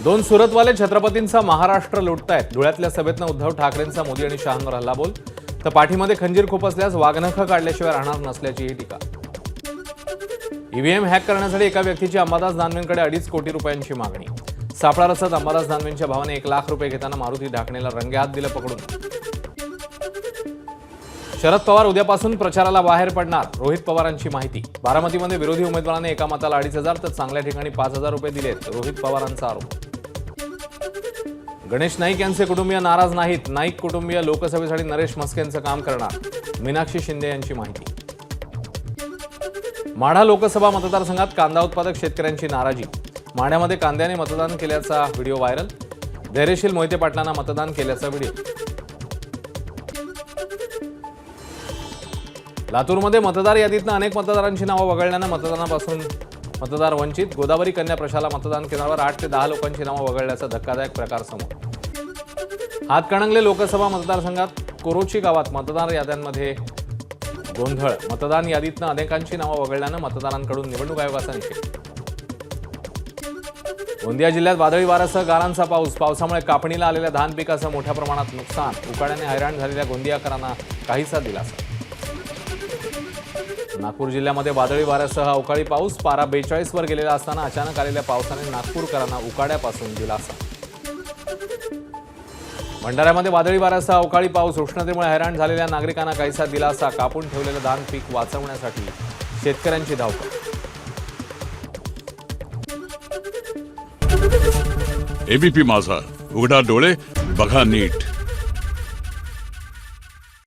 दोन सुरतवाले छत्रपतींचा महाराष्ट्र लुटतायत। धुळ्यातल्या सभेतनं उद्धव ठाकरेंचा मोदी आणि शहांवर हल्लाबोल, तर पाठीमध्ये खंजीर खुपसल्यास वाघनखं काढल्याशिवाय राहणार नसल्याचीही टीका। ईव्हीएम हॅक करण्यासाठी एका व्यक्तीची अंबादास दानवेंकडे 2.5 कोटी रुपयांची मागणी। सापळा रचत अंबादास दानवेंच्या भावाने 1 लाख रुपये घेताना मारुती ढाकणेला रंगेहात दिलं पकडून। शरद पवार उद्यापासून प्रचाराला बाहेर पडणार, रोहित पवारांची माहिती। बारामतीमध्ये विरोधी उमेदवाराने एका मताला 2,500 तर चांगल्या ठिकाणी 5,000 रुपये दिलेत, रोहित पवारांचा आरोप। गणेश नाईक यांचे कुटुंबीय नाराज नाहीत, नाईक कुटुंबीय लोकसभेसाठी नरेश म्हस्केंचं काम करणार, मीनाक्षी शिंदे यांची माहिती। माढा लोकसभा मतदारसंघात कांदा उत्पादक शेतकऱ्यांची नाराजी। माढ्यामध्ये कांद्याने मतदान केल्याचा व्हिडिओ व्हायरल, धैर्यशील मोहिते पाटलांना मतदान केल्याचा व्हिडिओ। लातूरमध्ये मतदार यादीतनं अनेक मतदारांची नावं वगळल्यानं मतदानापासून मतदार वंचित। गोदावरी कन्या प्रशाला मतदान केंद्रावर 8 ते 10 लोकांची नावं वगळल्याचा धक्कादायक प्रकार समोर। हातकणंगले लोकसभा मतदारसंघात कोरोची गावात मतदार याद्यांमध्ये गोंधळ। मतदान यादीतनं अनेकांची नावं वगळल्यानं मतदारांकडून निवडणूक आयोगाचा निषेध। गोंदिया जिल्ह्यात वादळी वाऱ्यासह गारांचा पाऊस। पावसामुळे कापणीला आलेल्या धान पिकाचं मोठ्या प्रमाणात नुकसान। उकाड्याने हैराण झालेल्या गोंदियाकरांना काहीसा दिलासा। नागपूर जिल्ह्यामध्ये वादळी वाऱ्यासह अवकाळी पाऊस। पारा 42 वर गेलेला असताना अचानक आलेल्या पावसाने नागपूरकरांना उकाड्यापासून दिलासा। भंडाऱ्यामध्ये वादळी वाऱ्यासह अवकाळी पाऊस। उष्णतेमुळे हैराण झालेल्या नागरिकांना काहीसा दिलासा। कापून ठेवलेलं धान पीक वाचवण्यासाठी शेतकऱ्यांची धावपळ। एबीपी माझा, उघडा डोळे बघा नीट।